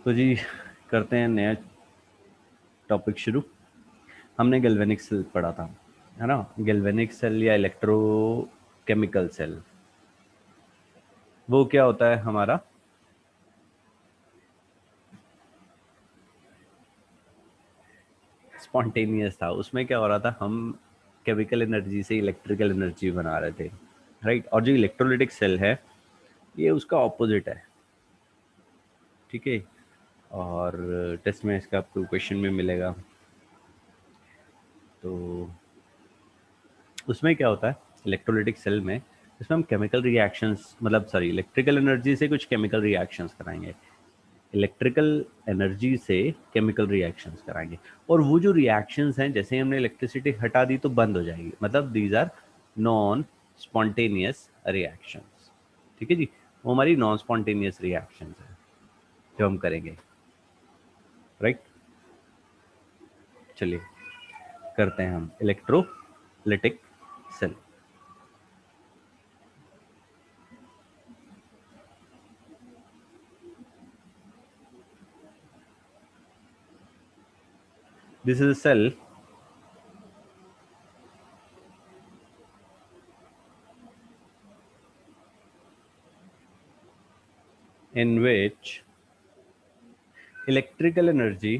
तो जी करते हैं नया टॉपिक शुरू। हमने गैल्वेनिक सेल पढ़ा था, है ना। गैल्वेनिक सेल या इलेक्ट्रोकेमिकल सेल, वो क्या होता है हमारा? स्पॉन्टेनियस था। उसमें क्या हो रहा था, हम केमिकल एनर्जी से इलेक्ट्रिकल एनर्जी बना रहे थे, राइट। और जो इलेक्ट्रोलिटिक सेल है, ये उसका ऑपोजिट है, ठीक है। और टेस्ट में इसका आपको क्वेश्चन में मिलेगा। तो उसमें क्या होता है इलेक्ट्रोलिटिक सेल में, इसमें हम केमिकल रिएक्शंस, मतलब सॉरी, इलेक्ट्रिकल एनर्जी से कुछ केमिकल रिएक्शंस कराएंगे। इलेक्ट्रिकल एनर्जी से केमिकल रिएक्शंस कराएंगे। और वो जो रिएक्शंस हैं, जैसे ही हमने इलेक्ट्रिसिटी हटा दी तो बंद हो जाएगी, मतलब these are non spontaneous reactions, ठीक है जी। वो हमारी नॉन स्पॉन्टेनियस रिएक्शंस है जो हम करेंगे, राइट। चलिए करते हैं हम electrolytic cell. This is a cell in which electrical energy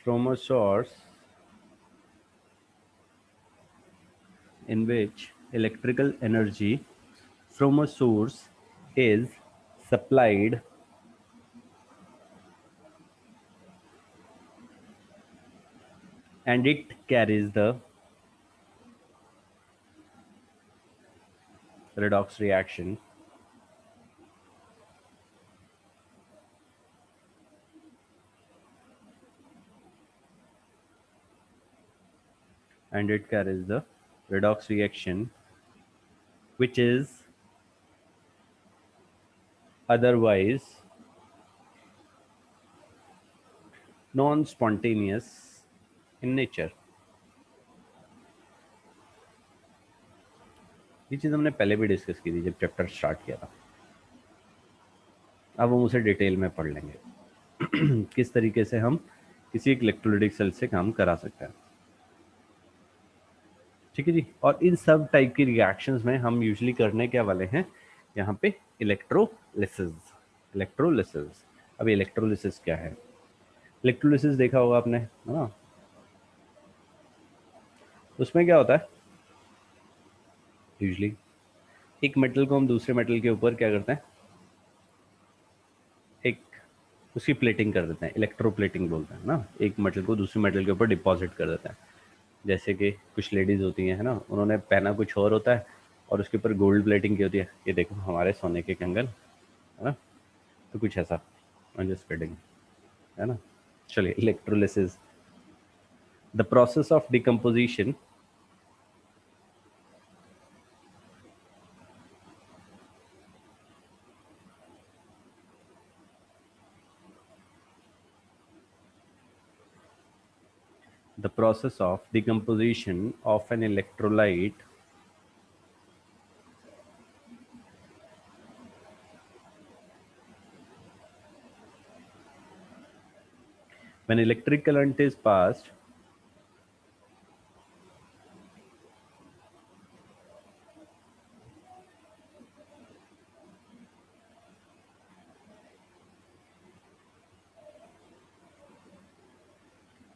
from a source in which electrical energy from a source is supplied and it carries the redox reaction and it carries the redox reaction which is otherwise non-spontaneous in nature। ये चीज़ हमने पहले भी discuss की थी जब chapter start किया था। अब हम उसे डिटेल में पढ़ लेंगे किस तरीके से हम किसी एक इलेक्ट्रोलिटिक सेल से काम करा सकते हैं, ठीक है जी। और इन सब टाइप की रिएक्शंस में हम यूजुअली करने क्या वाले हैं यहाँ पे, इलेक्ट्रोलिसिस। इलेक्ट्रोलिसिस, अब इलेक्ट्रोलिसिस क्या है? इलेक्ट्रोलिसिस देखा होगा आपने, है ना। उसमें क्या होता है यूजुअली, एक मेटल को हम दूसरे मेटल के ऊपर क्या करते हैं, एक उसकी प्लेटिंग कर देते हैं, इलेक्ट्रोप्लेटिंग बोलते हैं ना। एक मेटल को दूसरे मेटल के ऊपर डिपॉजिट कर देते हैं। जैसे कि कुछ लेडीज होती हैं, है ना, उन्होंने पहना कुछ और होता है और उसके ऊपर गोल्ड प्लेटिंग की होती है। ये देखो हमारे सोने के कंगन, है ना। तो कुछ ऐसा, जस्ट किडिंग, है ना। चलिए, electrolysis, the process of decomposition the process of decomposition of an electrolyte when electric current is passed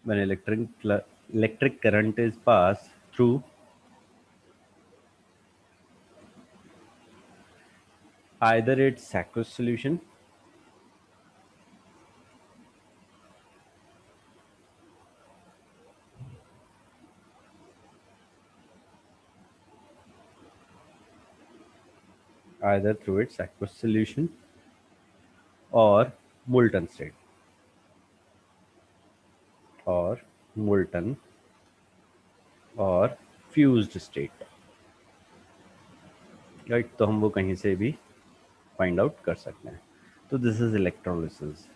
when electric current is passed through either its aqueous solution either through its aqueous solution or molten state or molten और fused state, right. तो हम वो कहीं से भी find out कर सकते हैं। तो दिस इज इलेक्ट्रोलिसिस,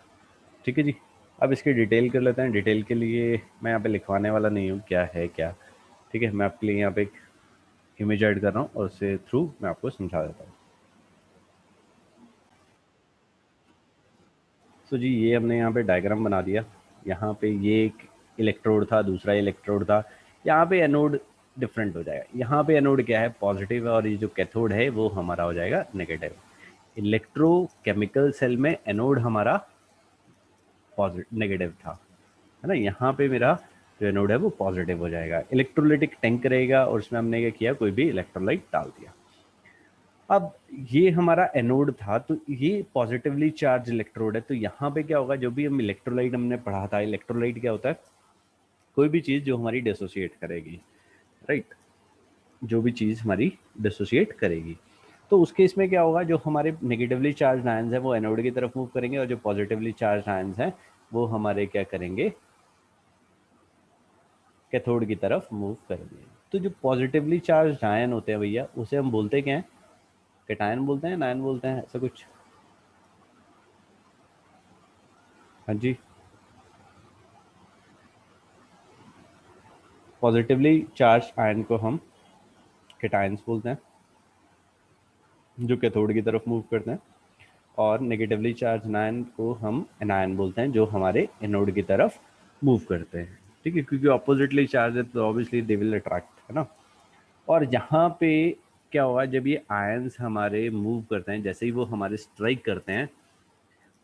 ठीक है जी। अब इसकी डिटेल कर लेते हैं। डिटेल के लिए मैं यहाँ पे लिखवाने वाला नहीं हूँ क्या है क्या, ठीक है। मैं आपके लिए यहाँ पे एक इमेज ऐड कर रहा हूँ और उससे थ्रू मैं आपको समझा देता हूँ। तो जी ये हमने यहाँ पे डायग्राम बना दिया। यहाँ पे ये एक इलेक्ट्रोड था, दूसरा इलेक्ट्रोड था। यहाँ पे एनोड डिफरेंट हो जाएगा। यहाँ पे एनोड क्या है, पॉजिटिव है, और ये जो कैथोड है वो हमारा हो जाएगा नेगेटिव। इलेक्ट्रोकेमिकल सेल में एनोड हमारा पॉजिटिव नेगेटिव था, है ना। यहाँ पे मेरा जो एनोड है वो पॉजिटिव हो जाएगा। इलेक्ट्रोलाइटिक टैंक रहेगा और उसमें हमने क्या किया, कोई भी इलेक्ट्रोलाइट डाल दिया। अब ये हमारा एनोड था, तो ये पॉजिटिवली चार्ज इलेक्ट्रोड है। तो यहाँ पे क्या होगा, जो भी हम इलेक्ट्रोलाइट हमने पढ़ा था, इलेक्ट्रोलाइट क्या होता है, कोई भी चीज़ जो हमारी डिसोसिएट करेगी, राइट, जो भी चीज़ हमारी डिसोसिएट करेगी। तो उस केस में क्या होगा, जो हमारे नेगेटिवली चार्ज आयंस हैं वो एनोड की तरफ मूव करेंगे, और जो पॉजिटिवली चार्ज आयंस हैं वो हमारे क्या करेंगे, कैथोड की तरफ मूव करेंगे। तो जो पॉजिटिवली चार्ज आयन होते हैं भैया, उसे हम बोलते क्या हैं, कैटायन बोलते हैं, नायन बोलते हैं, ऐसा कुछ। हाँ जी, पॉजिटिवली चार्ज आयन को हम कैटायंस बोलते हैं, जो कैथोड की तरफ मूव करते हैं। और नेगेटिवली चार्ज आयन को हम एनायन बोलते हैं, जो हमारे एनोड की तरफ मूव करते हैं, ठीक है। क्योंकि ऑपोजिटली चार्ज है तो ऑब्वियसली दे विल अट्रैक्ट, है ना। और यहाँ पे क्या होगा, जब ये आयंस हमारे मूव करते हैं, जैसे ही वो हमारे स्ट्राइक करते हैं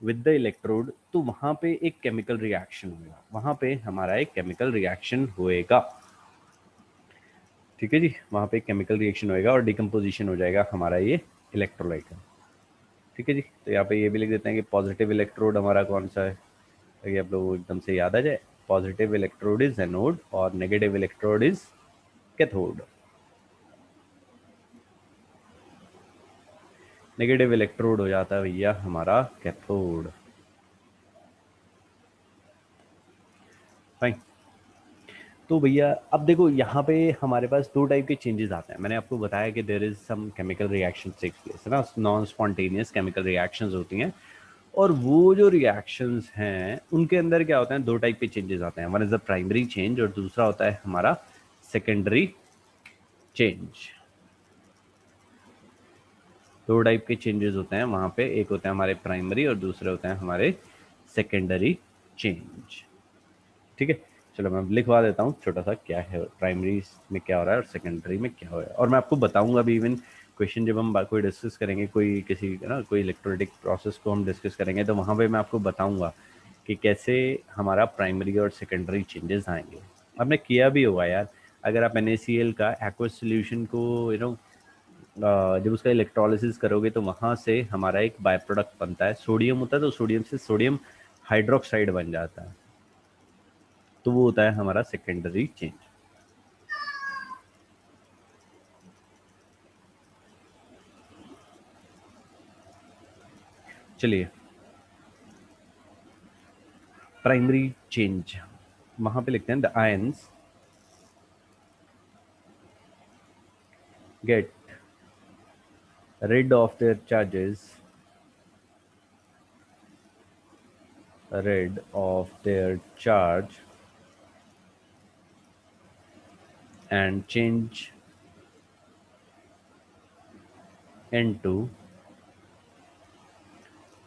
विद द इलेक्ट्रोड, तो वहाँ पे एक केमिकल रिएक्शन होगा, वहाँ पे हमारा एक केमिकल रिएक्शन होएगा, ठीक है जी। वहाँ पे एक केमिकल रिएक्शन होएगा और डिकम्पोजिशन हो जाएगा हमारा ये इलेक्ट्रोलाइट का, ठीक है जी। तो यहाँ पे ये भी लिख देते हैं कि पॉजिटिव इलेक्ट्रोड हमारा कौन सा है, ताकि आप लोगों को एकदम से याद आ जाए। पॉजिटिव इलेक्ट्रोड इज एनोड और negative electrode is cathode. Negative electrode हो जाता है भैया हमारा कैथोड, फाइन। तो भैया अब देखो, यहाँ पे हमारे पास दो टाइप के चेंजेस आते हैं। मैंने आपको बताया कि there is some chemical reaction takes place, है ना, नॉन स्पॉन्टेनियस केमिकल रिएक्शंस होती हैं। और वो जो रिएक्शंस हैं उनके अंदर क्या होता है, दो टाइप के चेंजेस आते हैं। One is the primary change और दूसरा होता है हमारा सेकेंडरी चेंज। दो टाइप के चेंजेस होते हैं वहां पे, एक होते हैं हमारे प्राइमरी और दूसरे होते हैं हमारे सेकेंडरी चेंज, ठीक है। चलो मैं लिखवा देता हूँ छोटा सा, क्या है प्राइमरी में क्या हो रहा है और सेकेंडरी में क्या हो रहा है। और मैं आपको बताऊंगा भी, इवन क्वेश्चन जब हम कोई डिस्कस करेंगे, कोई किसी ना कोई इलेक्ट्रोलिटिक प्रोसेस को हम डिस्कस करेंगे, तो वहाँ पे मैं आपको बताऊंगा कि कैसे हमारा प्राइमरी और सेकेंडरी चेंजेस आएंगे। आपने किया भी होगा यार, अगर आप NaCl का एक्वस सोल्यूशन को जब उसका इलेक्ट्रोलिसिस करोगे तो वहाँ से हमारा एक बाय प्रोडक्ट बनता है, सोडियम होता है, तो सोडियम से सोडियम हाइड्रोक्साइड बन जाता है, तो वो होता है हमारा सेकेंडरी चेंज। चलिए, प्राइमरी चेंज वहां पे लिखते हैं, the ions get rid of their charges, rid of their charge, and change into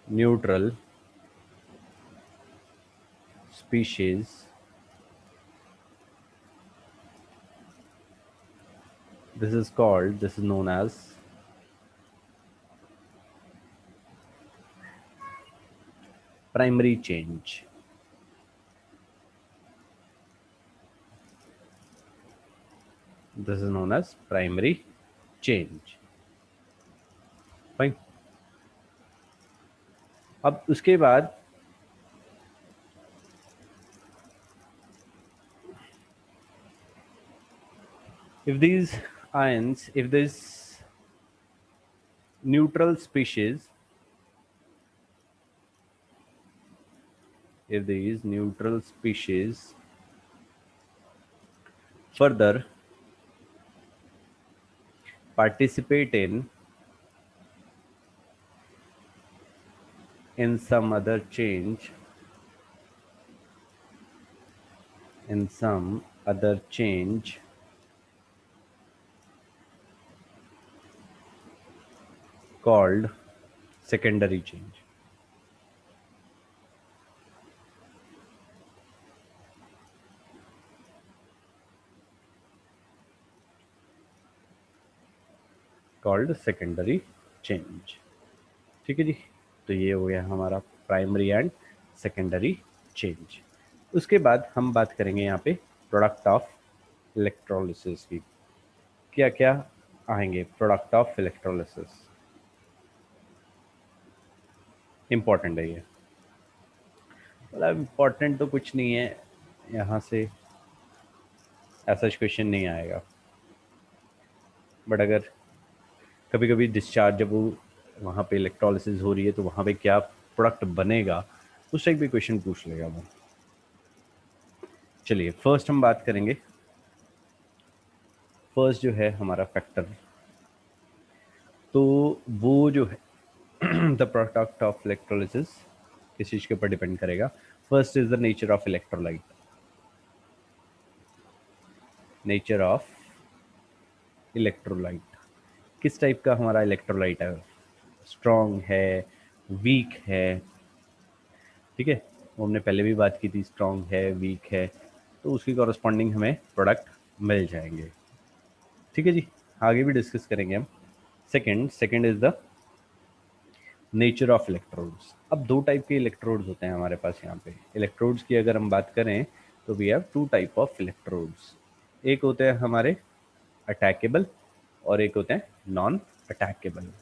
neutral species. This is known as primary change. This is known as primary change. Fine. अब उसके बाद if these ions, if this neutral species, if these neutral species further participate in some other change, in some other change called secondary change. Called secondary change. ठीक है जी। तो ये हो गया हमारा प्राइमरी एंड सेकेंडरी चेंज। उसके बाद हम बात करेंगे यहाँ पे प्रोडक्ट ऑफ इलेक्ट्रोलिसिस की। क्या क्या आएंगे प्रोडक्ट ऑफ इलेक्ट्रोलिसिस, इंपॉर्टेंट है ये। मतलब इम्पॉर्टेंट तो कुछ नहीं है, यहाँ से ऐसा क्वेश्चन नहीं आएगा, बट अगर कभी कभी डिस्चार्ज जब वो वहाँ पे इलेक्ट्रोलिसिस हो रही है तो वहाँ पे क्या प्रोडक्ट बनेगा, उस टाइप भी क्वेश्चन पूछ लेगा वो। चलिए फर्स्ट हम बात करेंगे, फर्स्ट जो है हमारा फैक्टर, तो वो जो है द प्रोडक्ट ऑफ इलेक्ट्रोलिसिस किस चीज़ के ऊपर डिपेंड करेगा। First is the nature of electrolyte. Nature of electrolyte, किस टाइप का हमारा इलेक्ट्रोलाइट है, स्ट्रॉन्ग है, वीक है। ठीक है, वो हमने पहले भी बात की थी, स्ट्रॉन्ग है, वीक है, तो उसकी कॉरस्पॉन्डिंग हमें प्रोडक्ट मिल जाएंगे। ठीक है जी, आगे भी डिस्कस करेंगे हम। Second is the nature of electrodes. अब दो टाइप के इलेक्ट्रोड्स होते हैं हमारे पास यहाँ पे। इलेक्ट्रोड्स की अगर हम बात करें तो we have two type of electrodes. एक होते हैं हमारे अटैकेबल और एक होते हैं नॉन अटैकेबल।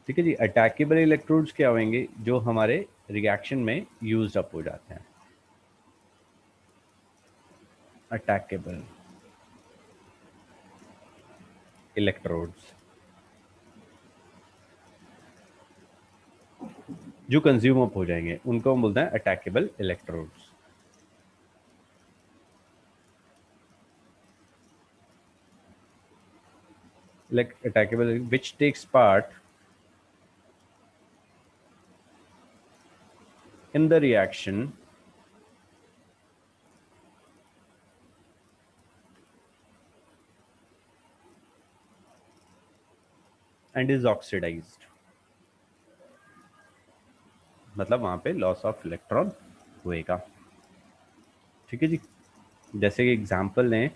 ठीक है जी, अटैकेबल इलेक्ट्रोड्स क्या होंगे, जो हमारे रिएक्शन में यूज अप हो जाते हैं। अटैकेबल इलेक्ट्रोड्स जो कंज्यूम अप हो जाएंगे उनको हम बोलते हैं attackable electrodes. Attackable which takes part in the reaction and is oxidized, मतलब वहां पे लॉस ऑफ इलेक्ट्रॉन होएगा। ठीक है जी, जैसे कि एग्जांपल लें,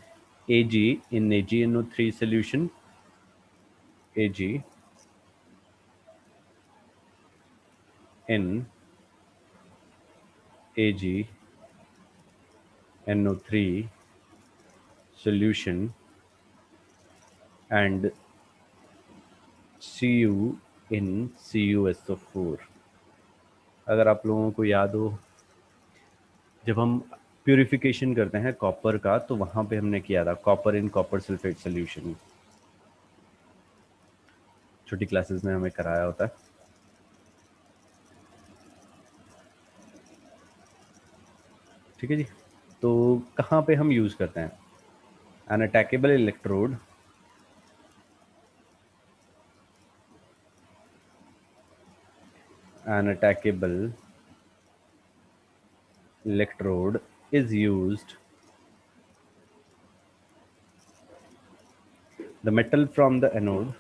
Ag in AgNO3 solution, Ag in AgNO3 solution and Cu in CuSO4। अगर आप लोगों को याद हो, जब हम प्यूरिफिकेशन करते हैं कॉपर का तो वहां पे हमने किया था copper in copper sulphate solution, छोटी क्लासेस में हमें कराया होता है। ठीक है जी, तो कहाँ पे हम यूज करते हैं an attackable electrode, an attackable electrode is used, the metal from the anode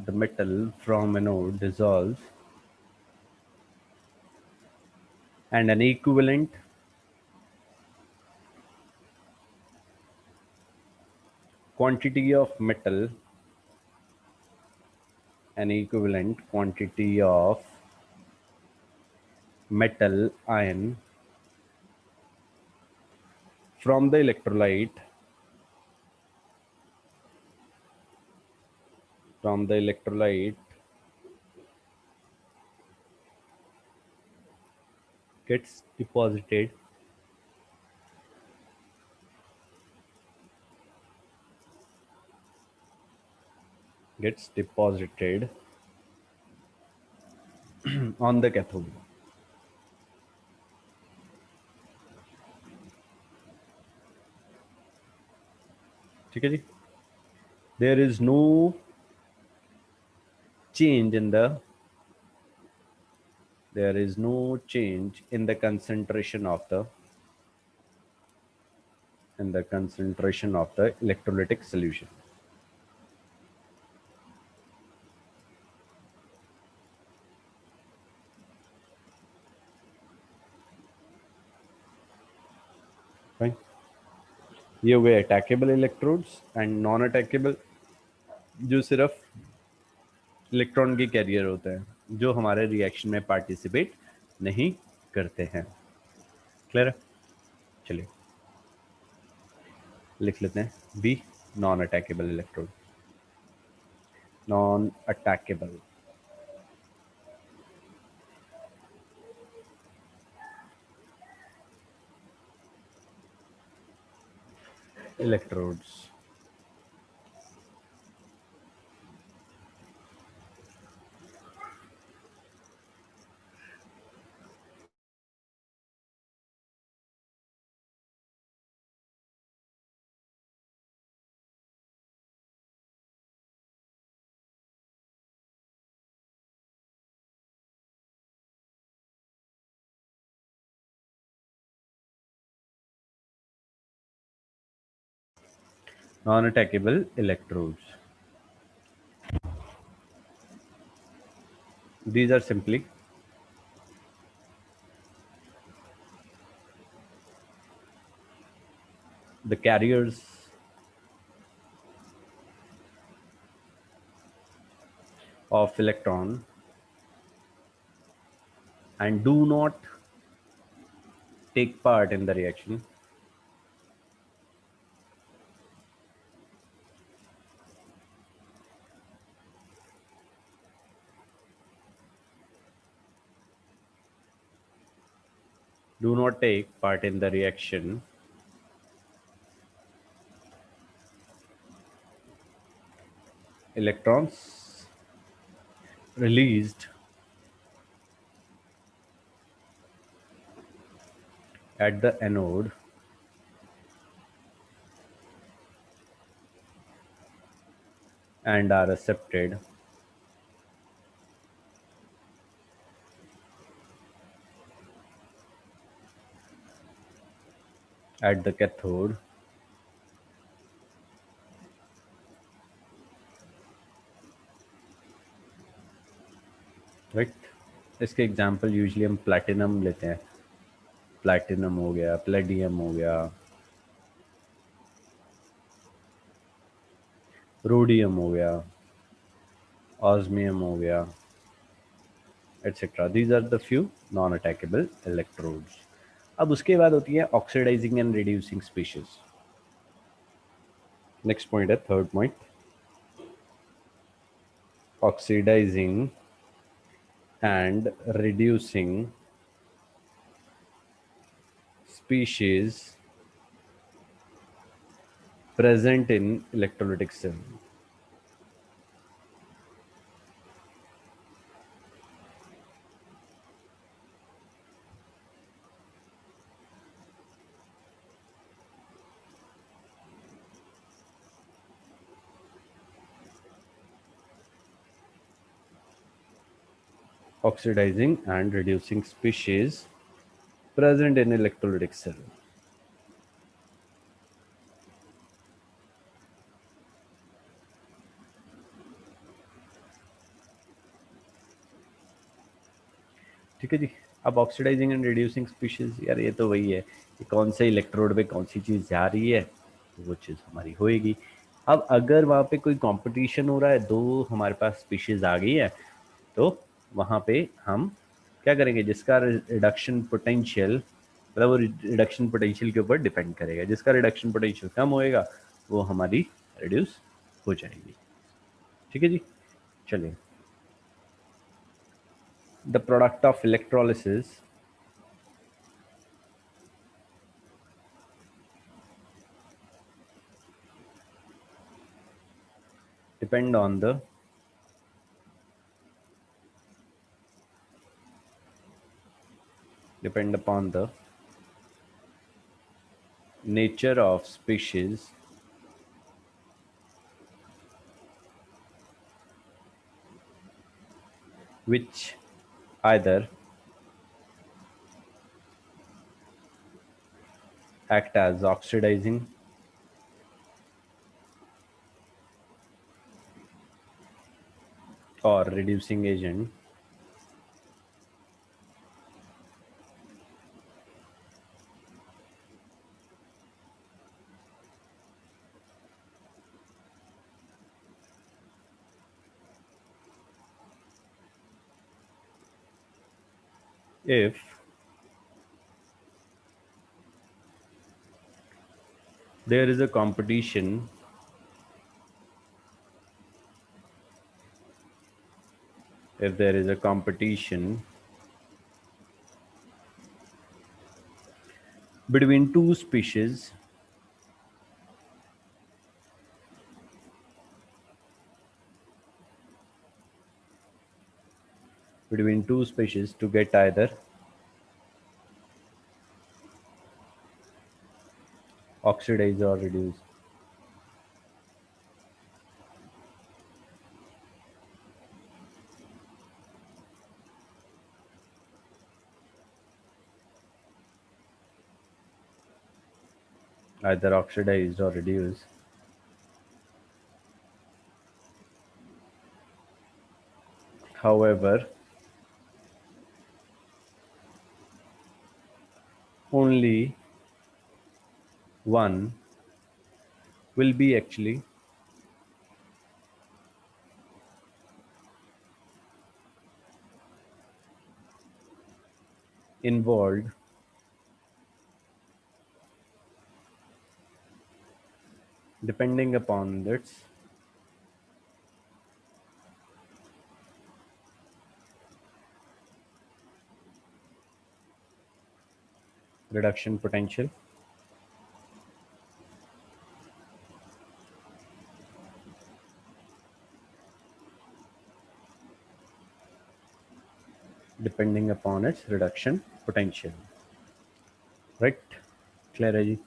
the metal from anode dissolves and an equivalent quantity of metal, an equivalent quantity of metal ion from the electrolyte, from the electrolyte gets deposited gets deposited on the cathode। ठीक है जी. There is no change in the there is no change in the concentration of the electrolytic solution. Fine. ये हुए attackable electrodes and non attackable, जो सिर्फ electron के career होते हैं, जो हमारे रिएक्शन में पार्टिसिपेट नहीं करते हैं. क्लियर है? चलिए लिख लेते हैं B, non attackable electrode. Non attackable electrodes. Non-attackable electrodes. These are simply the carriers of electron and do not take part in the reaction. Do not take part in the reaction electrons released at the anode and are accepted at the cathode right. इसके example usually हम platinum लेते हैं. Platinum हो गया, Palladium हो गया, rhodium हो गया, ऑस्मियम हो गया, et cetera. These are the few non attackable electrodes. अब उसके बाद होती है oxidising and reducing species. Next point है third point, oxidizing and reducing species present in electrolytic cell. Oxidizing and reducing species present in electrolytic cell. ठीक है जी. अब oxidising and reducing species, यार ये तो वही है कि कौन से इलेक्ट्रोड पे कौन सी चीज़ जा रही है, तो वो चीज़ हमारी होएगी. अब अगर वहाँ पे कोई कंपटीशन हो रहा है, दो हमारे पास स्पीशीज आ गई है, तो वहाँ पे हम क्या करेंगे, जिसका रिडक्शन पोटेंशियल, मतलब वो रिडक्शन पोटेंशियल के ऊपर डिपेंड करेगा. जिसका रिडक्शन पोटेंशियल कम होएगा वो हमारी रिड्यूस हो जाएगी. ठीक है जी. चलिए, the product of electrolysis depend on the depend upon the nature of species which either act as oxidizing or reducing agent if there is a competition if there is a competition between two species to get either oxidize or reduce. Either oxidized or reduce. However, only one will be actually involved depending upon its reduction potential. Depending upon its reduction potential. Right? Clear है जी?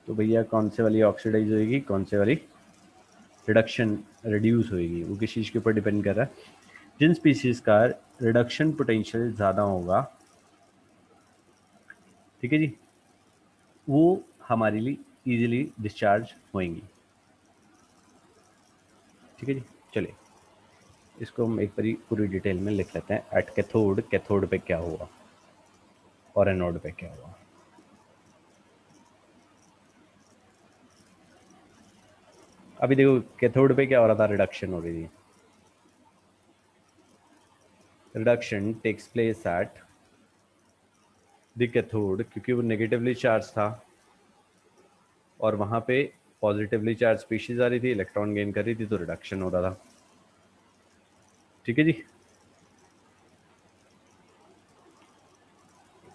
तो भैया कौन से वाली oxidise होगी, कौन से वाली रिडक्शन रिड्यूस होगी, वो किस चीज़ के ऊपर डिपेंड कर रहा है? जिन स्पीसीज का रिडक्शन पोटेंशियल ज़्यादा होगा, ठीक है जी, वो हमारे लिए इजीली डिस्चार्ज होंगी। ठीक है जी, चलिए इसको हम एक बारी पूरी डिटेल में लिख लेते हैं। एट कैथोड पे क्या हुआ और एनोड पे क्या हुआ। अभी देखो कैथोड पे क्या हो रहा था, रिडक्शन हो रही थी। Reduction takes place at the cathode, क्योंकि वो नेगेटिवली चार्ज था और वहां पे पॉजिटिवली चार्ज स्पीशीज आ रही थी, इलेक्ट्रॉन गेन कर रही थी, तो रिडक्शन हो रहा था। ठीक है जी,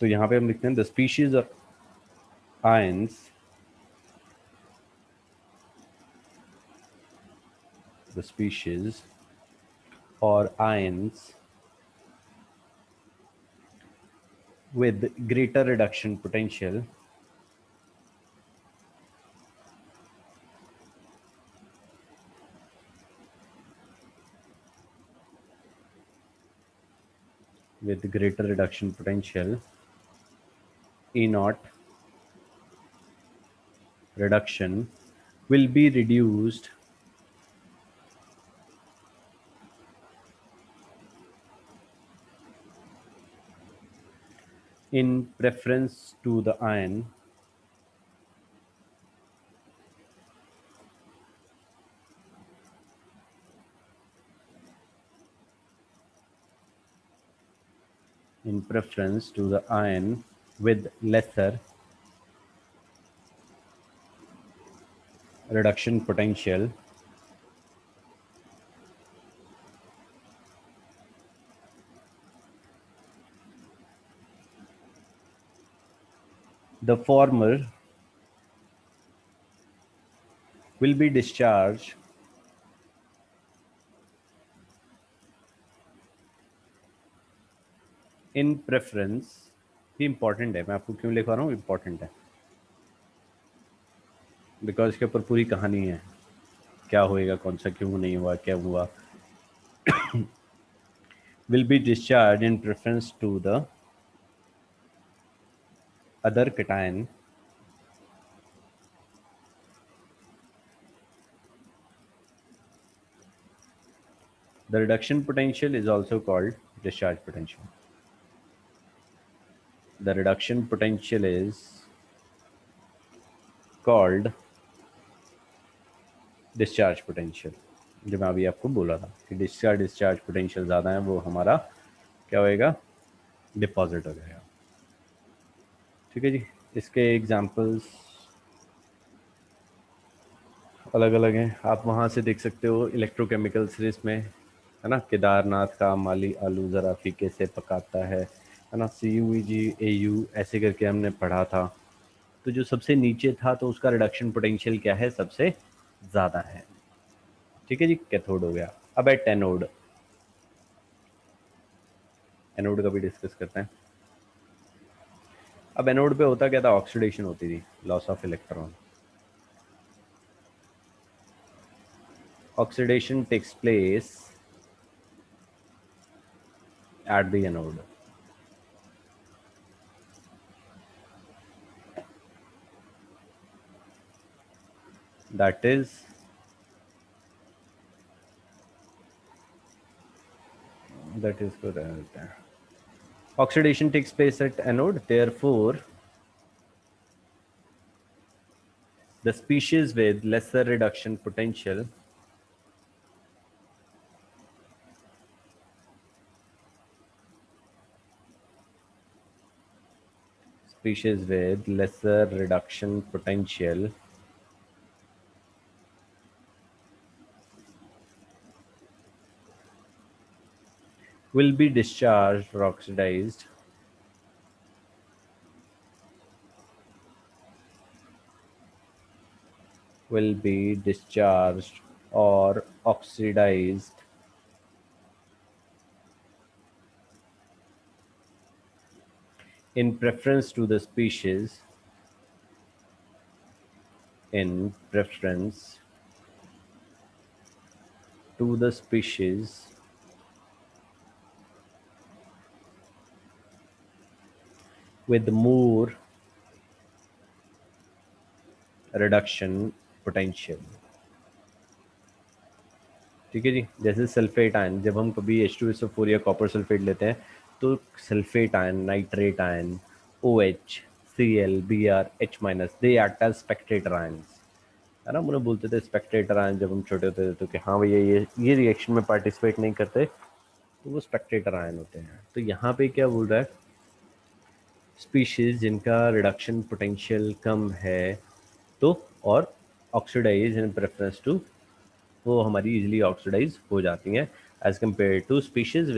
तो यहाँ पे हम लिखते हैं the species of ions, the species और ions with greater reduction potential with greater reduction potential, E naught reduction will be reduced in preference to the ion with lesser reduction potential the former will be discharged in preference। ये important है, मैं आपको क्यों लिखवा रहा हूँ, important है। Because इसके ऊपर पूरी कहानी है, क्या होएगा, कौन सा क्यों नहीं हुआ, क्या हुआ. Will be discharged in preference to the other cation the reduction potential is also called discharge potential. The reduction potential is called discharge potential. जो मैं अभी आपको बोला था कि डिस्चार्ज पोटेंशियल ज़्यादा है, वो हमारा क्या होएगा, डिपॉजिट हो जाएगा. ठीक है जी. इसके एग्जांपल्स अलग अलग हैं, आप वहाँ से देख सकते हो. इलेक्ट्रोकेमिकल्स इसमें है ना, केदारनाथ का माली आलू ज़रा फीके से पकाता है ना, CUEG AU ऐसे करके हमने पढ़ा था. तो जो सबसे नीचे था तो उसका रिडक्शन पोटेंशियल क्या है, सबसे ज़्यादा है. ठीक है जी. कैथोड हो गया. अब है एनोड. एनोड का भी डिस्कस करते हैं. अब एनोड पे होता क्या था, ऑक्सीडेशन होती थी, loss of electron. Oxidation takes place at the anode. That is oxidation takes place at anode, therefore the species with lesser reduction potential will be discharged or oxidized in preference to the species in preference to the species with more reduction potential. ठीक है जी. जैसे sulphate ion, जब हम कभी H2SO4 या copper sulphate लेते हैं तो sulphate ion, nitrate ion, OH, Cl, Br, H- they act as spectator ions, है ना. मुझे बोलते थे स्पेक्टेटर आयन जब हम छोटे होते थे तो कि हाँ भैया ये रिएक्शन में पार्टिसिपेट नहीं करते, तो वो स्पेक्टेटर आयन होते हैं. तो यहाँ पे क्या बोल रहा है, स्पीशीज जिनका रिडक्शन पोटेंशियल कम है तो, और ऑक्सीडाइज इन प्रेफरेंस टू, वो हमारी इजीली ऑक्सीडाइज हो जाती हैं as compare to species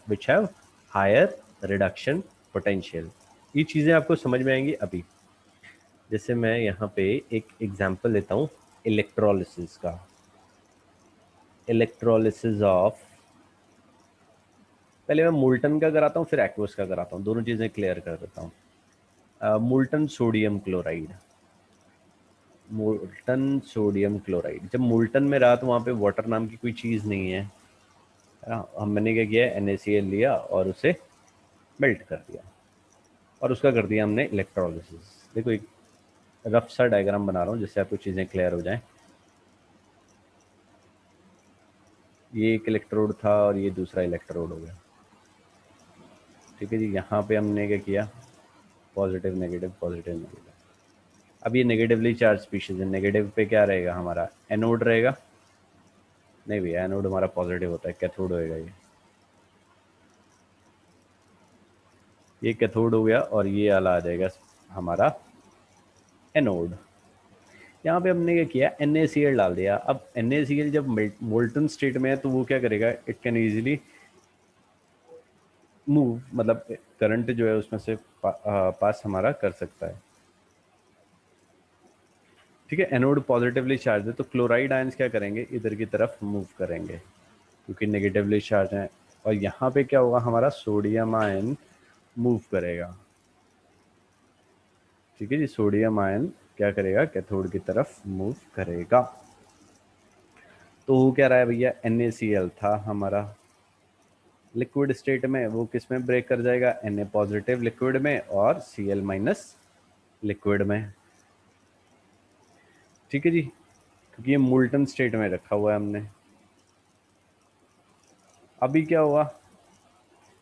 which have higher reduction potential. ये चीज़ें आपको समझ में आएंगी अभी. जैसे मैं यहाँ पे एक एग्जांपल लेता हूँ इलेक्ट्रोलिसिस का. इलेक्ट्रोलिसिस ऑफ, पहले मैं मोल्टन का कराता हूँ फिर एक्वस का कराता हूँ, दोनों चीज़ें क्लियर कर देता हूँ. Molten sodium chloride. Molten sodium chloride जब मोल्टन में रहा तो वहाँ पे वाटर नाम की कोई चीज़ नहीं है. हमने क्या किया, NaCl लिया और उसे मेल्ट कर दिया और उसका कर दिया हमने इलेक्ट्रोलिसिस. देखो एक रफ सा डायग्राम बना रहा हूँ जिससे आपको चीज़ें क्लियर हो जाएं. ये एक इलेक्ट्रोड था और ये दूसरा इलेक्ट्रोड हो गया. ठीक है जी. यहाँ पे हमने क्या किया, पॉजिटिव नेगेटिव पॉजिटिव नेगेटिव. अब ये नेगेटिवली चार्ज स्पीशीज है, नेगेटिव पे क्या रहेगा हमारा, एनोड रहेगा. नहीं भैया, एनोड हमारा पॉजिटिव होता है, कैथोड होएगा. ये कैथोड हो गया और ये वाला आ जाएगा हमारा एनोड. यहाँ पे हमने क्या किया, NaCl डाल दिया. अब NaCl जब मोल्टन स्टेट में है तो वो क्या करेगा, इट कैन इजीली मूव, मतलब करंट जो है उसमें से पास हमारा कर सकता है. ठीक है. एनोड पॉजिटिवली चार्ज है तो क्लोराइड आयंस क्या करेंगे, इधर की तरफ मूव करेंगे क्योंकि नेगेटिवली चार्ज है. और यहाँ पे क्या होगा, हमारा सोडियम आयन मूव करेगा. ठीक है जी. सोडियम आयन क्या करेगा, कैथोड की तरफ मूव करेगा। तो वो क्या रहा है भैया, NaCl था हमारा लिक्विड स्टेट में, वो किस में ब्रेक कर जाएगा, Na पॉजिटिव लिक्विड में और Cl माइनस लिक्विड में। ठीक है जी, क्योंकि ये मोल्टन स्टेट में रखा हुआ है हमने। अभी क्या हुआ,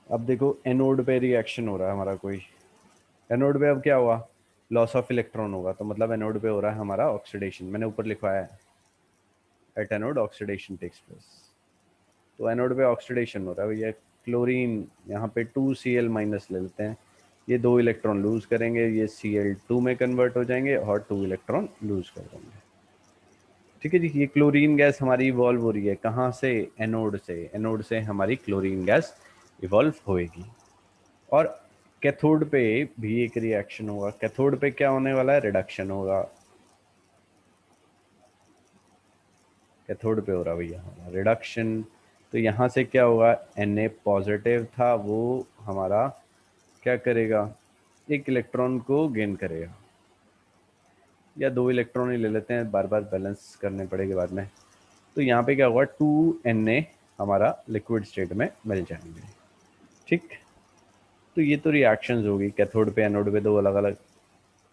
अब देखो एनोड पे रिएक्शन हो रहा है हमारा कोई, एनोड पे अब क्या हुआ, लॉस ऑफ इलेक्ट्रॉन होगा, तो मतलब एनोड पे हो रहा है हमारा ऑक्सीडेशन। मैंने ऊपर लिखवाया है at anode oxidation takes place. तो एनोड पे ऑक्सीडेशन हो रहा है भैया, क्लोरीन यहाँ पे 2Cl माइनस ले लेते हैं, ये 2 इलेक्ट्रॉन लूज करेंगे, ये Cl2 में कन्वर्ट हो जाएंगे और 2 इलेक्ट्रॉन लूज कर देंगे। ठीक है जी, ये क्लोरीन गैस हमारी इवॉल्व हो रही है कहाँ से, एनोड से, एनोड से हमारी क्लोरीन गैस इवॉल्व होएगी। और कैथोड पे भी एक रिएक्शन होगा, कैथोड पे क्या होने वाला है, रिडक्शन होगा। कैथोड पे हो रहा भैया हमारा रिडक्शन, तो यहाँ से क्या होगा, Na पॉजिटिव था वो हमारा क्या करेगा, एक इलेक्ट्रॉन को गेन करेगा, या 2 इलेक्ट्रॉन ही ले लेते हैं, बार बार बैलेंस करने पड़ेंगे बाद में। तो यहाँ पे क्या होगा, 2Na हमारा लिक्विड स्टेट में मिल जाएंगे। ठीक, तो ये तो रिएक्शंस होगी, कैथोड पे एनोड पे दो अलग अलग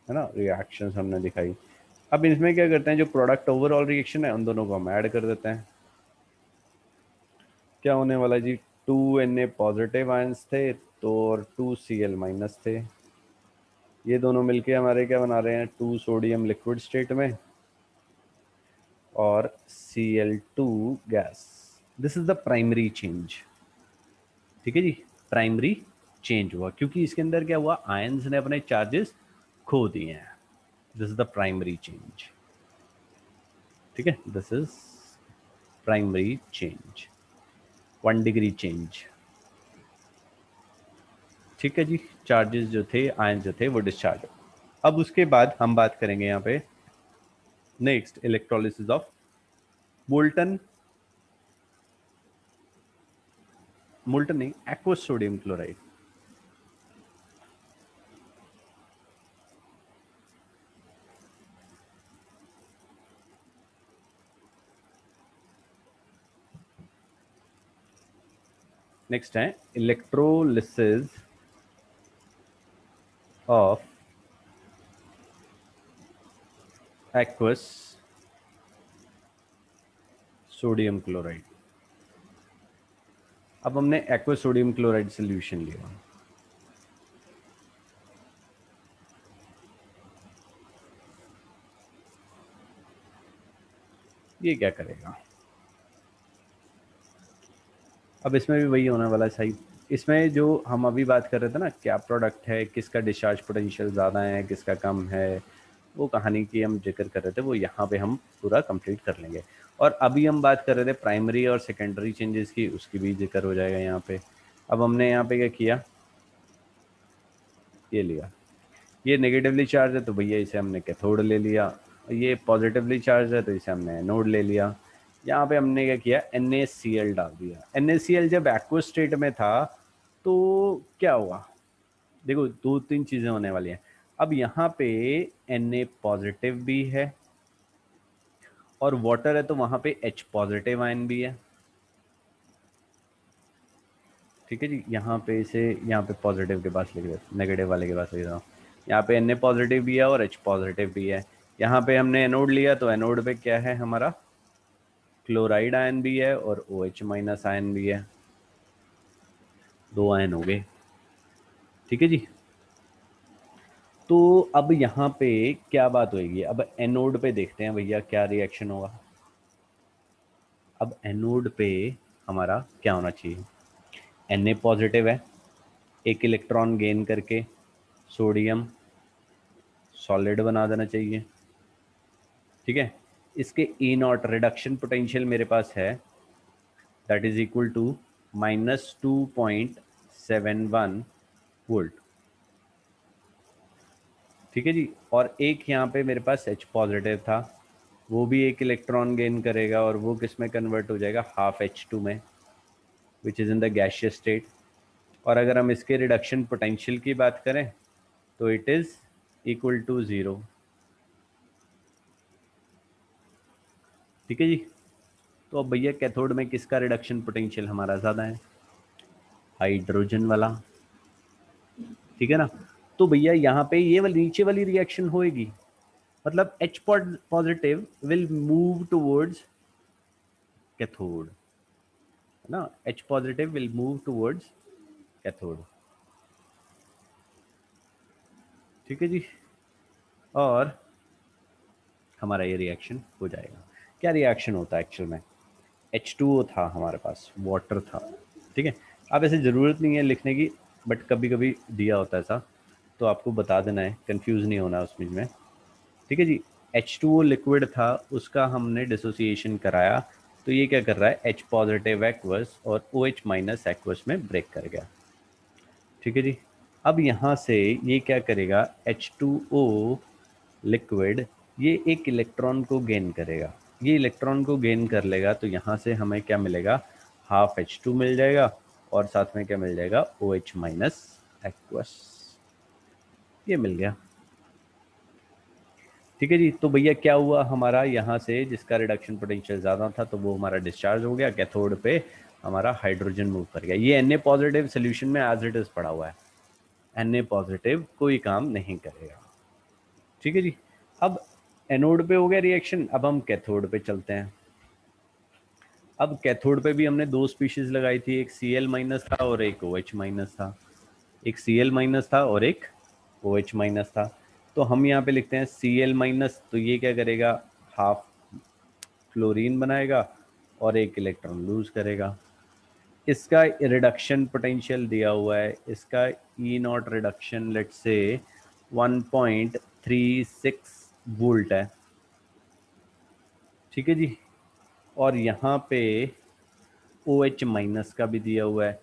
है ना रिएक्शंस हमने दिखाई। अब इसमें क्या करते हैं, जो प्रोडक्ट ओवरऑल रिएक्शन है उन दोनों को हम ऐड कर देते हैं। क्या होने वाला जी, 2Na पॉजिटिव आयंस थे तो और 2Cl माइनस थे, ये दोनों मिलके हमारे क्या बना रहे हैं, 2 सोडियम लिक्विड स्टेट में और Cl2 gas. This is the primary change. ठीक है जी, प्राइमरी चेंज हुआ क्योंकि इसके अंदर क्या हुआ, आयंस ने अपने चार्जेस खो दिए हैं। This is the primary change. ठीक है, this is primary change, 1 degree change. ठीक है जी, चार्जेस जो थे, आयन जो थे वो डिस्चार्ज। अब उसके बाद हम बात करेंगे यहाँ पे next electrolysis of molten, molten नहीं, एक्वस सोडियम क्लोराइड। नेक्स्ट है electrolysis of aqueous sodium chloride. अब हमने एक्वस सोडियम क्लोराइड सोल्यूशन लिया, ये क्या करेगा, अब इसमें भी वही होने वाला है सही। इसमें जो हम अभी बात कर रहे थे ना, क्या प्रोडक्ट है, किसका डिस्चार्ज पोटेंशियल ज़्यादा है, किसका कम है, वो कहानी की हम जिक्र कर रहे थे, वो यहाँ पे हम पूरा कंप्लीट कर लेंगे। और अभी हम बात कर रहे थे प्राइमरी और सेकेंडरी चेंजेस की, उसकी भी जिक्र हो जाएगा यहाँ पे। अब हमने यहाँ पे क्या किया, ये लिया, ये नेगेटिवली चार्ज है तो भैया इसे हमने कैथोड ले लिया, ये पॉजिटिवली चार्ज है तो इसे हमने एनोड ले लिया। यहाँ पे हमने क्या किया, NaCl डाल दिया। NaCl जब एक्वस स्टेट में था तो क्या हुआ, देखो 2-3 चीजें होने वाली हैं। अब यहाँ पे Na पॉजिटिव भी है और वाटर है तो वहां पे H पॉजिटिव आयन भी है। ठीक है जी, यहाँ पे इसे यहाँ पे पॉजिटिव के पास लेके नेगेटिव वाले के पास लेके जाओ, यहाँ पे Na पॉजिटिव भी है और H पॉजिटिव भी है। यहाँ पे हमने एनोड लिया तो एनोड पे क्या है हमारा, क्लोराइड आयन भी है और OH माइनस आयन भी है, 2 आयन हो गए। ठीक है जी, तो अब यहाँ पे क्या बात होगी, अब एनोड पे देखते हैं भैया क्या रिएक्शन होगा। अब एनोड पे हमारा क्या होना चाहिए, Na पॉजिटिव है, एक इलेक्ट्रॉन गेन करके सोडियम सॉलिड बना देना चाहिए। ठीक है, इसके E0 रिडक्शन पोटेंशियल मेरे पास है, that is equal to -2.71 volt. ठीक है जी, और एक यहाँ पे मेरे पास H पॉजिटिव था, वो भी एक इलेक्ट्रॉन गेन करेगा और वो किस में कन्वर्ट हो जाएगा, ½ H2 में, which is in the gaseous state. और अगर हम इसके रिडक्शन पोटेंशियल की बात करें तो इट इज़ इक्वल टू 0। ठीक है जी। तो अब भैया कैथोड में किसका रिडक्शन पोटेंशियल हमारा ज़्यादा है? हाइड्रोजन वाला। ठीक है ना। तो भैया यहाँ पे ये वाली नीचे वाली रिएक्शन होएगी, मतलब H positive will move towards cathode, है ना। H positive will move towards cathode. ठीक है जी। और हमारा ये रिएक्शन हो जाएगा। क्या रिएक्शन होता है एक्चुअल में? H2O था हमारे पास, वाटर था। ठीक है। अब ऐसे ज़रूरत नहीं है लिखने की, बट कभी कभी दिया होता है ऐसा, तो आपको बता देना है, कंफ्यूज नहीं होना उसमें में। ठीक है जी। H2O लिक्विड था, उसका हमने डिसोसिएशन कराया, तो ये क्या कर रहा है, H पॉजिटिव एक्वस और OH माइनस एक्वस में ब्रेक कर गया। ठीक है जी। अब यहाँ से ये क्या करेगा, H2O लिक्विड ये एक इलेक्ट्रॉन को गेन करेगा। ये इलेक्ट्रॉन को गेन कर लेगा तो यहाँ से हमें क्या मिलेगा, हाफ H2 मिल जाएगा, और साथ में क्या मिल जाएगा, OH माइनस एक्वस, ये मिल गया। ठीक है जी। तो भैया क्या हुआ हमारा, यहाँ से जिसका रिडक्शन पोटेंशियल ज़्यादा था तो वो हमारा डिस्चार्ज हो गया, कैथोड पे हमारा हाइड्रोजन मूव कर गया। ये Na पॉजिटिव सोल्यूशन में एज इट इज पड़ा हुआ है, Na पॉजिटिव कोई काम नहीं करेगा। ठीक है जी। अब एनोड पे हो गया रिएक्शन, अब हम कैथोड पे चलते हैं। अब कैथोड पे भी हमने दो स्पीशीज लगाई थी, एक Cl माइनस था और एक OH माइनस था। एक Cl माइनस था और एक OH माइनस था। तो हम यहाँ पे लिखते हैं Cl माइनस, तो ये क्या करेगा, हाफ क्लोरीन बनाएगा और एक इलेक्ट्रॉन लूज करेगा। इसका रिडक्शन पोटेंशियल दिया हुआ है, इसका ई नॉट रिडक्शन लेट से 1.36 वोल्ट है। ठीक है जी। और यहाँ पे OH माइनस का भी दिया हुआ है।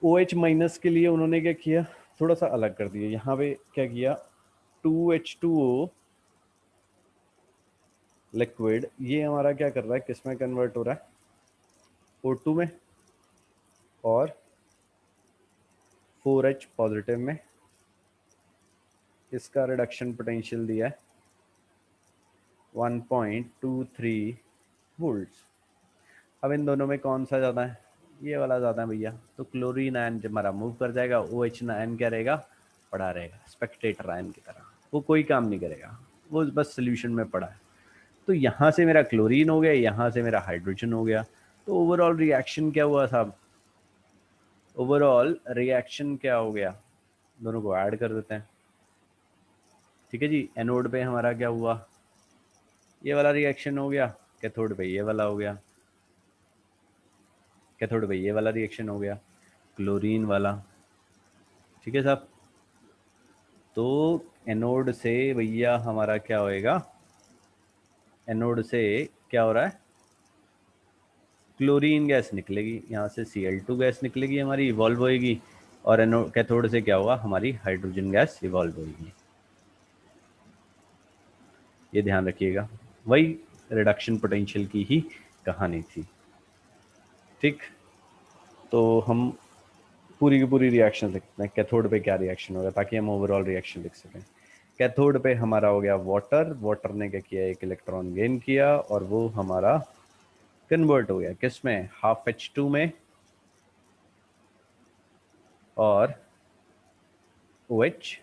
OH माइनस के लिए उन्होंने क्या किया, थोड़ा सा अलग कर दिया। यहाँ पे क्या किया, 2H2O लिक्विड ये हमारा क्या कर रहा है, किस में कन्वर्ट हो रहा है, O2 में, और 4H पॉजिटिव में। इसका रिडक्शन पोटेंशियल दिया है 1.23 वोल्ट्स। अब इन दोनों में कौन सा ज़्यादा है, ये वाला ज़्यादा है भैया। तो क्लोरीन आयन जब हमारा मूव कर जाएगा, OH आयन क्या रहेगा, पड़ा रहेगा, स्पेक्टेटर आयन की तरह, वो कोई काम नहीं करेगा, वो बस सोल्यूशन में पड़ा है। तो यहाँ से मेरा क्लोरीन हो गया, यहाँ से मेरा हाइड्रोजन हो गया। तो ओवरऑल रिएक्शन क्या हुआ साहब, ओवरऑल रिएक्शन क्या हो गया, दोनों को ऐड कर देते हैं। ठीक है जी। एनोड पे हमारा क्या हुआ, ये वाला रिएक्शन हो गया, कैथोड पे ये वाला हो गया, कैथोड पे ये वाला रिएक्शन हो गया, क्लोरीन वाला। ठीक है साहब। तो एनोड से भैया हमारा क्या होएगा, एनोड से क्या हो रहा है, क्लोरीन गैस निकलेगी, यहाँ से Cl2 गैस निकलेगी हमारी, इवॉल्व होएगी, और एनोड कैथोड से क्या होगा, हमारी हाइड्रोजन गैस इवॉल्व होएगी। ये ध्यान रखिएगा, वही रिडक्शन पोटेंशियल की ही कहानी थी। ठीक। तो हम पूरी की पूरी रिएक्शन लिखते हैं, कैथोड पे क्या रिएक्शन होगा, ताकि हम ओवरऑल रिएक्शन लिख सकें। कैथोड पे हमारा हो गया वाटर, वाटर ने क्या किया, एक इलेक्ट्रॉन गेन किया, और वो हमारा कन्वर्ट हो गया किस में, हाफ H2 में और OH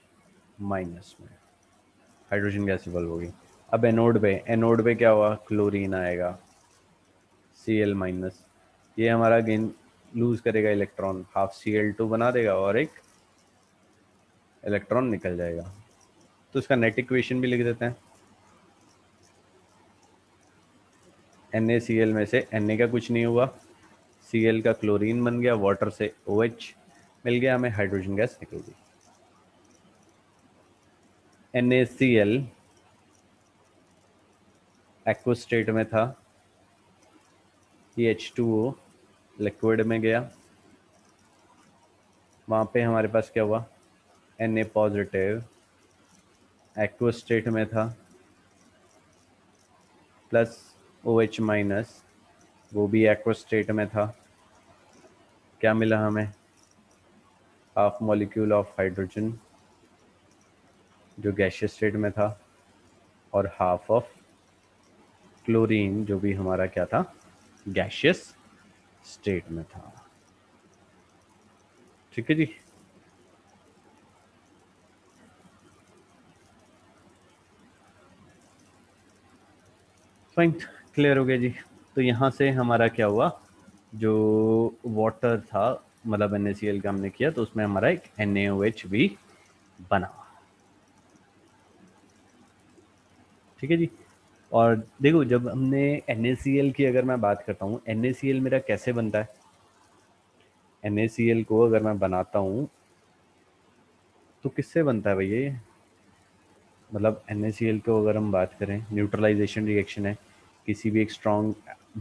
माइनस में, हाइड्रोजन गैस इवॉल्व होगी। अब एनोड पे, एनोड पे क्या हुआ, क्लोरीन आएगा, Cl माइनस, ये हमारा गेन लूज करेगा इलेक्ट्रॉन, हाफ Cl2 बना देगा और एक इलेक्ट्रॉन निकल जाएगा। तो इसका नेट इक्वेशन भी लिख देते हैं। NaCl में से Na का कुछ नहीं हुआ, Cl का क्लोरीन बन गया, वाटर से OH मिल गया, हमें हाइड्रोजन गैस निकल गई। NaCl एक्वस स्टेट में था, ये H2O लिक्विड में गया, वहाँ पे हमारे पास क्या हुआ, Na पॉजिटिव एक्वस स्टेट में था, प्लस OH माइनस वो भी एक्वस स्टेट में था। क्या मिला हमें, हाफ मॉलिक्यूल ऑफ हाइड्रोजन जो गैसियस स्टेट में था, और हाफ ऑफ क्लोरीन जो भी हमारा क्या था, गैशियस स्टेट में था। ठीक है जी। फाइन, क्लियर हो गया जी। तो यहाँ से हमारा क्या हुआ, जो वाटर था मतलब NaCl का हमने किया तो उसमें हमारा एक NaOH भी बना। ठीक है जी। और देखो जब हमने NaCl की अगर मैं बात करता हूँ, NaCl मेरा कैसे बनता है, NaCl को अगर मैं बनाता हूँ तो किससे बनता है भैया ये, मतलब NaCl को अगर हम बात करें, न्यूट्रलाइजेशन रिएक्शन है, किसी भी एक स्ट्रॉन्ग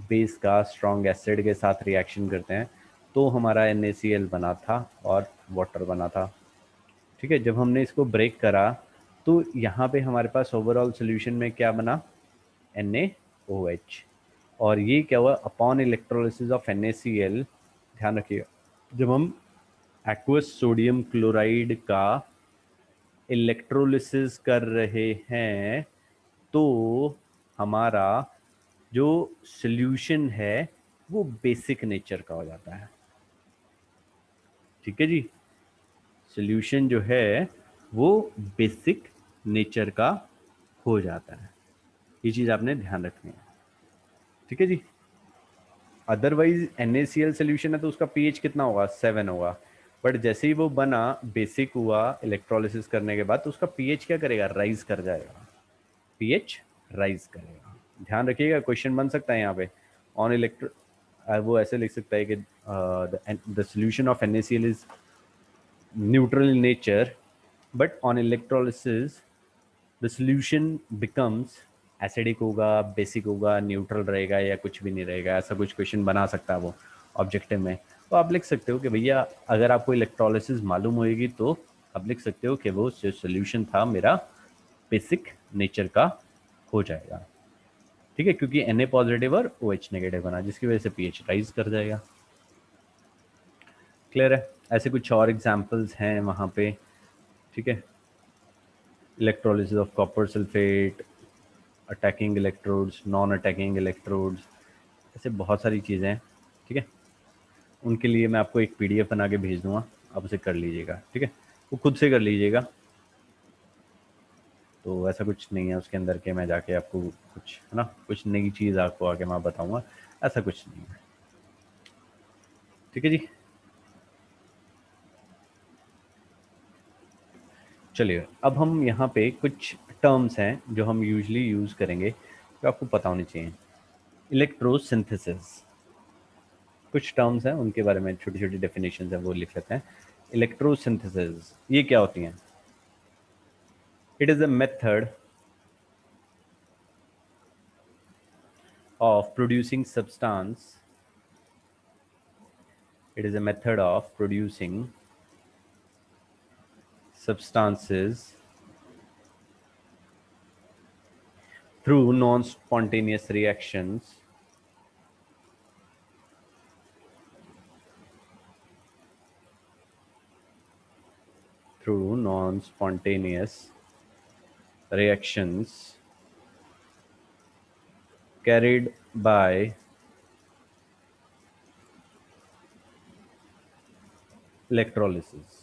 बेस का स्ट्रॉन्ग एसिड के साथ रिएक्शन करते हैं तो हमारा NaCl बना था और वाटर बना था। ठीक है, जब हमने इसको ब्रेक करा तो यहाँ पे हमारे पास ओवरऑल सोल्यूशन में क्या बना, NaOH। और ये क्या हुआ, अपॉन इलेक्ट्रोलिसिस ऑफ NaCl, ध्यान रखिएगा, जब हम एक्वस सोडियम क्लोराइड का इलेक्ट्रोलिसिस कर रहे हैं तो हमारा जो सॉल्यूशन है वो बेसिक नेचर का हो जाता है। ठीक है जी, सॉल्यूशन जो है वो बेसिक नेचर का हो जाता है, ये चीज आपने ध्यान रखनी है। ठीक है जी। अदरवाइज NaCl सोल्यूशन है तो उसका पीएच कितना होगा, 7 होगा। बट जैसे ही वो बना, बेसिक हुआ इलेक्ट्रोलिसिस करने के बाद, तो उसका पीएच क्या करेगा, राइज कर जाएगा, पीएच राइज करेगा। ध्यान रखिएगा, क्वेश्चन बन सकता है यहाँ पे ऑन इलेक्ट्रो, वो ऐसे लिख सकता है कि the solution of NaCl is neutral in nature but on electrolysis the solution becomes acidic होगा, बेसिक होगा, न्यूट्रल रहेगा या कुछ भी नहीं रहेगा। ऐसा कुछ क्वेश्चन बना सकता है वो ऑब्जेक्टिव में। तो आप लिख सकते हो कि भैया अगर आपको इलेक्ट्रोलिसिस मालूम होएगी तो आप लिख सकते हो कि वो जो सोल्यूशन था मेरा बेसिक नेचर का हो जाएगा। ठीक है, क्योंकि Na पॉजिटिव और OH नेगेटिव बना, जिसकी वजह से पीएच राइज कर जाएगा। क्लियर है, ऐसे कुछ और एग्जांपल्स हैं वहाँ पे। ठीक है, electrolysis of copper sulphate, attacking electrodes, non attacking electrodes, ऐसे बहुत सारी चीज़ें हैं। ठीक है, उनके लिए मैं आपको एक PDF बना के भेज दूंगा, आप उसे कर लीजिएगा। ठीक है, वो खुद से कर लीजिएगा, तो ऐसा कुछ नहीं है उसके अंदर के मैं जाके आपको कुछ है ना, कुछ नई चीज़ आपको आगे मैं बताऊंगा, ऐसा कुछ नहीं है। ठीक है जी। चलिए अब हम यहाँ पे कुछ टर्म्स हैं जो हम यूजली यूज़ करेंगे जो आपको पता होनी चाहिए। इलेक्ट्रोसिंथेसिस, कुछ टर्म्स हैं उनके बारे में छोटी छोटी डेफिनेशन है वो लिख लेते हैं। इलेक्ट्रोसिंथेसिस ये क्या होती हैं, it is a method of producing substance, it is a method of producing substances through non-spontaneous reactions through non-spontaneous reactions carried by electrolysis।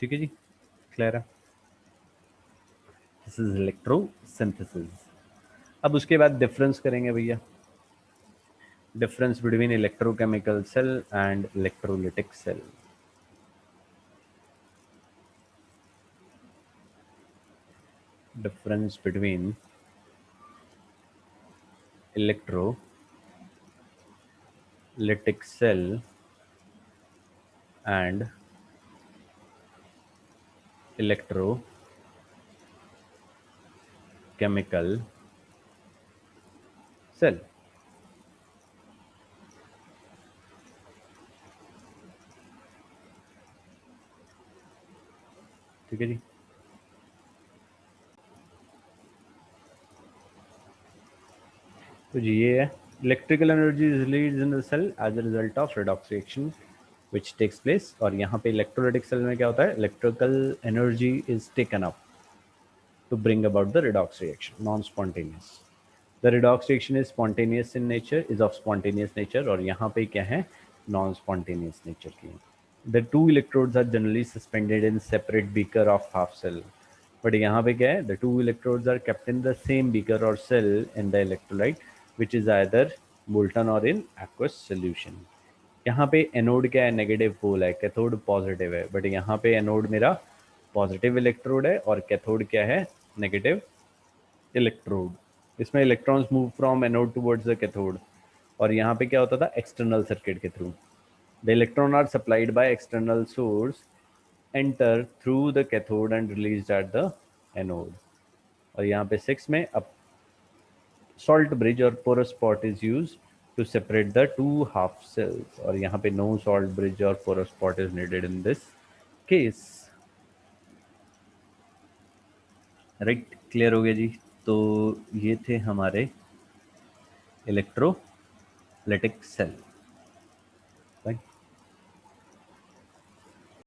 ठीक है जी, क्लियर है, दिस इज इलेक्ट्रोसिंथेसिस। अब उसके बाद डिफरेंस करेंगे भैया, difference between electrochemical cell and electrolytic cell. Difference between electrolytic cell and electrochemical cell। ठीक है जी। तो जी ये है, electrical energy is released in the cell as a result of redox reaction which takes place, और यहाँ पे इलेक्ट्रोलाइटिक सेल में क्या होता है, electrical energy is taken up to bring about the redox reaction, non-spontaneous. The redox reaction is spontaneous in nature, is of spontaneous nature, और यहाँ पे क्या है, non-spontaneous nature की. The two electrodes are generally suspended in separate beaker of half cell. But यहाँ पे क्या है, the two electrodes are kept in the same beaker or cell in the electrolyte, which is either molten or in aqueous solution. यहाँ पे anode क्या है, negative पोल है, cathode positive है, बट यहाँ पे एनोड मेरा पॉजिटिव इलेक्ट्रोड है और कैथोड क्या है, नेगेटिव इलेक्ट्रोड. इसमें electrons move from anode towards the cathode, और यहाँ पे क्या होता था, एक्सटर्नल सर्किट के through. The electron are supplied by external source, enter through the cathode and release at the anode. और यहाँ पे 6 में अब salt bridge or porous pot is used to separate the two half cells, और यहाँ पे no salt bridge or porous pot is needed in this case. Right, clear हो गया जी. तो ये थे हमारे इलेक्ट्रोलाइटिक सेल.